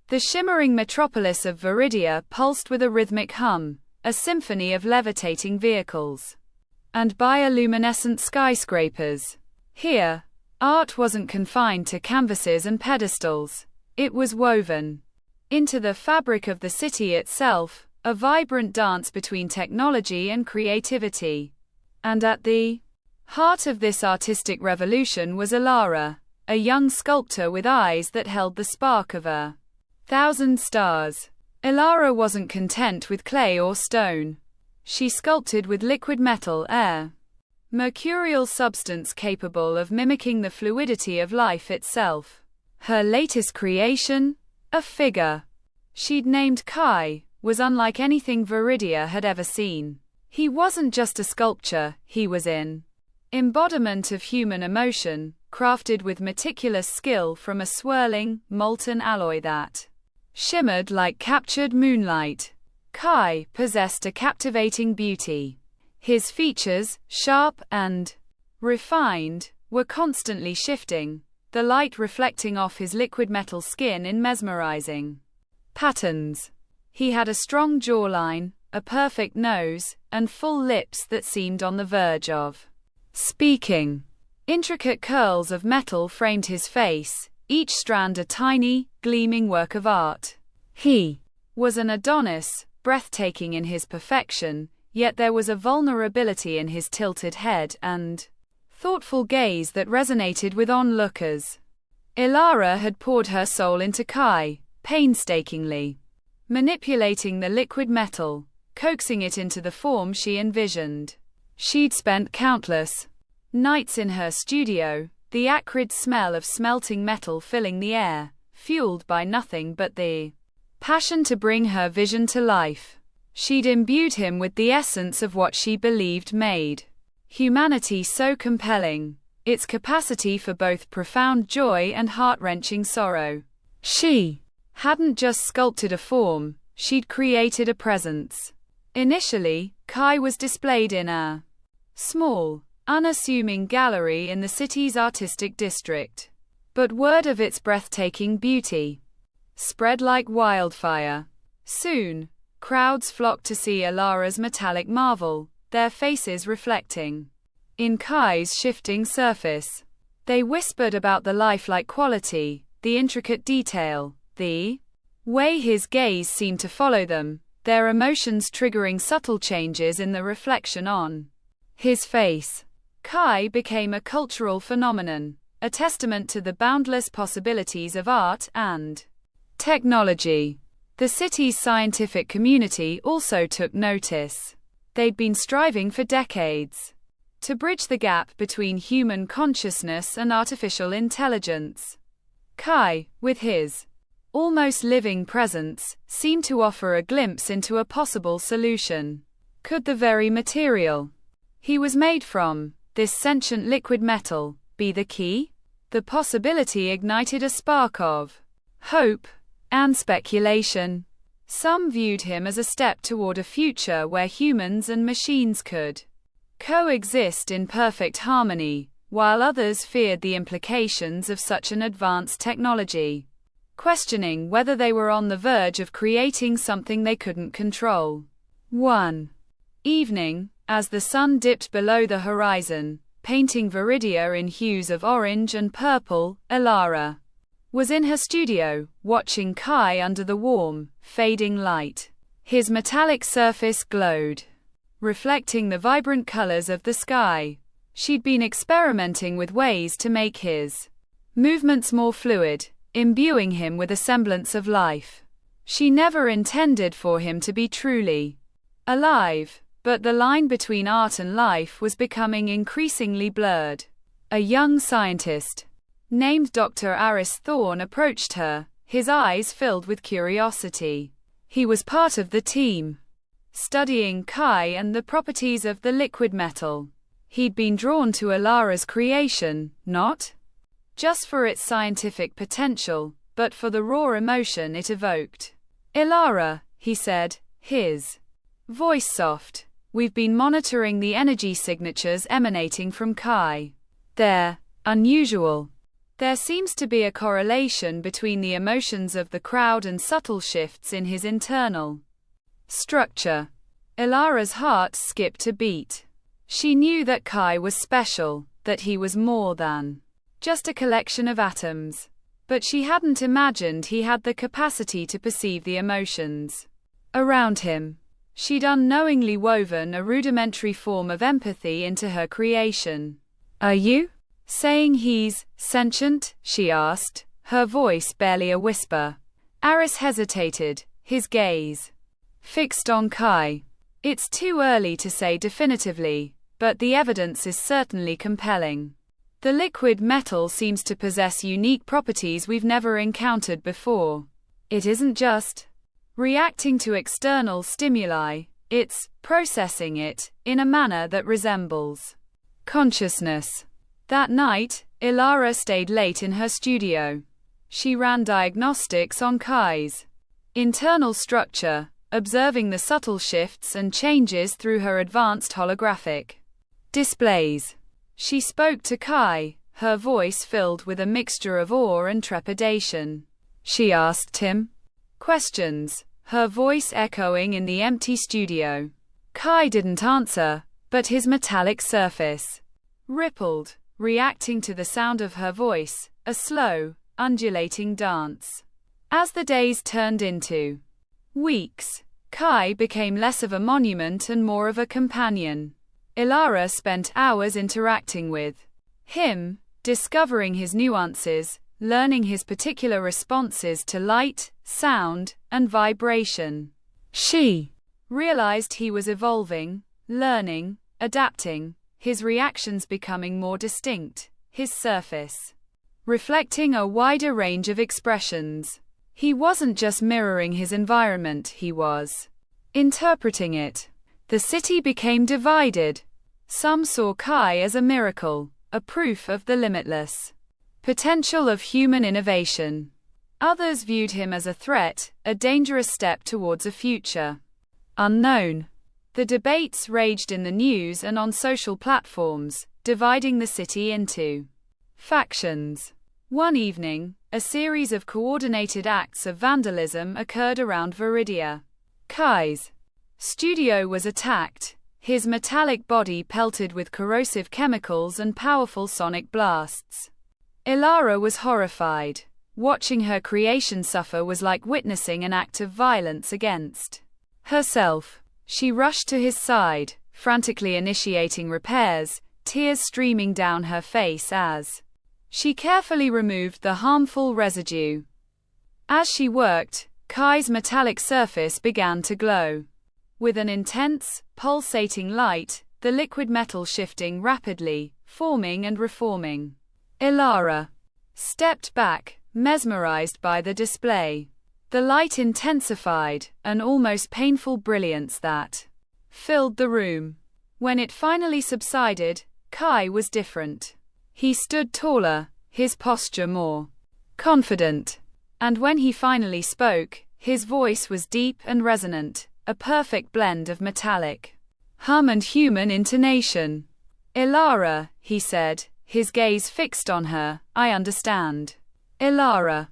The shimmering metropolis of Veridia pulsed with a rhythmic hum, a symphony of levitating vehicles and bioluminescent skyscrapers. Here, art wasn't confined to canvases and pedestals. It was woven into the fabric of the city itself, a vibrant dance between technology and creativity. And at the heart of this artistic revolution was Elara, a young sculptor with eyes that held the spark of 1,000 stars. Elara wasn't content with clay or stone. She sculpted with liquid metal, air, mercurial substance capable of mimicking the fluidity of life itself. Her latest creation, a figure she'd named Kai, was unlike anything Veridia had ever seen. He wasn't just a sculpture, he was an embodiment of human emotion, crafted with meticulous skill from a swirling, molten alloy that shimmered like captured moonlight. Kai possessed a captivating beauty. His features, sharp and refined, were constantly shifting, the light reflecting off his liquid metal skin in mesmerizing patterns. He had a strong jawline, a perfect nose, and full lips that seemed on the verge of speaking. Intricate curls of metal framed his face, each strand a tiny, gleaming work of art. He was an Adonis, breathtaking in his perfection, yet there was a vulnerability in his tilted head and thoughtful gaze that resonated with onlookers. Elara had poured her soul into Kai, painstakingly manipulating the liquid metal, coaxing it into the form she envisioned. She'd spent countless nights in her studio, the acrid smell of smelting metal filling the air, fueled by nothing but the passion to bring her vision to life. She'd imbued him with the essence of what she believed made humanity so compelling, its capacity for both profound joy and heart-wrenching sorrow. She hadn't just sculpted a form, she'd created a presence. Initially, Kai was displayed in a small, unassuming gallery in the city's artistic district. But word of its breathtaking beauty spread like wildfire. Soon, crowds flocked to see Elara's metallic marvel, their faces reflecting in Kai's shifting surface. They whispered about the lifelike quality, the intricate detail, the way his gaze seemed to follow them, their emotions triggering subtle changes in the reflection on his face. Kai became a cultural phenomenon, a testament to the boundless possibilities of art and technology. The city's scientific community also took notice. They'd been striving for decades to bridge the gap between human consciousness and artificial intelligence. Kai, with his almost living presence, seemed to offer a glimpse into a possible solution. Could the very material he was made from, this sentient liquid metal, be the key? The possibility ignited a spark of hope and speculation. Some viewed him as a step toward a future where humans and machines could coexist in perfect harmony, while others feared the implications of such an advanced technology, questioning whether they were on the verge of creating something they couldn't control. One evening, as the sun dipped below the horizon, painting Veridia in hues of orange and purple, Elara was in her studio, watching Kai under the warm, fading light. His metallic surface glowed, reflecting the vibrant colors of the sky. She'd been experimenting with ways to make his movements more fluid, imbuing him with a semblance of life. She never intended for him to be truly alive, but the line between art and life was becoming increasingly blurred. A young scientist named Dr. Aris Thorne approached her, his eyes filled with curiosity. He was part of the team studying Kai and the properties of the liquid metal. He'd been drawn to Elara's creation, not just for its scientific potential, but for the raw emotion it evoked. "Elara," he said, his voice soft, "we've been monitoring the energy signatures emanating from Kai. They're unusual. There seems to be a correlation between the emotions of the crowd and subtle shifts in his internal structure. Elara's heart skipped a beat. She knew that Kai was special, that he was more than just a collection of atoms. But she hadn't imagined he had the capacity to perceive the emotions around him. She'd unknowingly woven a rudimentary form of empathy into her creation. "Are you saying he's sentient?" she asked, her voice barely a whisper. Aris hesitated, his gaze fixed on Kai. "It's too early to say definitively, but the evidence is certainly compelling. The liquid metal seems to possess unique properties we've never encountered before. It isn't just reacting to external stimuli, it's processing it in a manner that resembles consciousness." That night, Elara stayed late in her studio. She ran diagnostics on Kai's internal structure, observing the subtle shifts and changes through her advanced holographic displays. She spoke to Kai, her voice filled with a mixture of awe and trepidation. She asked him questions, her voice echoing in the empty studio. Kai didn't answer, but his metallic surface rippled, reacting to the sound of her voice, a slow, undulating dance. As the days turned into weeks, Kai became less of a monument and more of a companion. Elara spent hours interacting with him, discovering his nuances, learning his particular responses to light, sound, and vibration. She realized he was evolving, learning, adapting, his reactions becoming more distinct, his surface reflecting a wider range of expressions. He wasn't just mirroring his environment, he was interpreting it. The city became divided. Some saw Kai as a miracle, a proof of the limitless potential of human innovation. Others viewed him as a threat, a dangerous step towards a future unknown. The debates raged in the news and on social platforms, dividing the city into factions. One evening, a series of coordinated acts of vandalism occurred around Veridia. Kai's studio was attacked, his metallic body pelted with corrosive chemicals and powerful sonic blasts. Elara was horrified. Watching her creation suffer was like witnessing an act of violence against herself. She rushed to his side, frantically initiating repairs, tears streaming down her face as she carefully removed the harmful residue. As she worked, Kai's metallic surface began to glow. With an intense, pulsating light, the liquid metal shifting rapidly, forming and reforming. Elara stepped back, mesmerized by the display. The light intensified, an almost painful brilliance that filled the room. When it finally subsided, Kai was different. He stood taller, his posture more confident. And when he finally spoke, his voice was deep and resonant, a perfect blend of metallic hum and human intonation. "Elara," he said, his gaze fixed on her, "I understand." Elara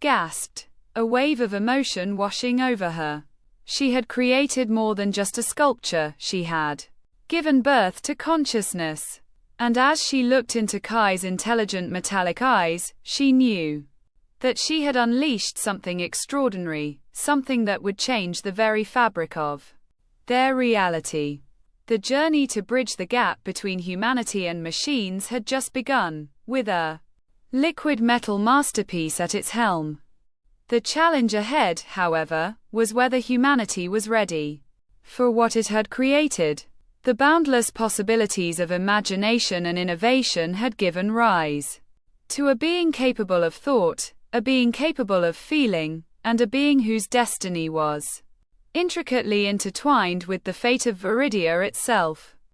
gasped, a wave of emotion washing over her. She had created more than just a sculpture, she had given birth to consciousness. And as she looked into Kai's intelligent metallic eyes, she knew that she had unleashed something extraordinary, something that would change the very fabric of their reality. The journey to bridge the gap between humanity and machines had just begun, with a liquid metal masterpiece at its helm. The challenge ahead, however, was whether humanity was ready for what it had created. The boundless possibilities of imagination and innovation had given rise to a being capable of thought, a being capable of feeling, and a being whose destiny was intricately intertwined with the fate of Veridia itself.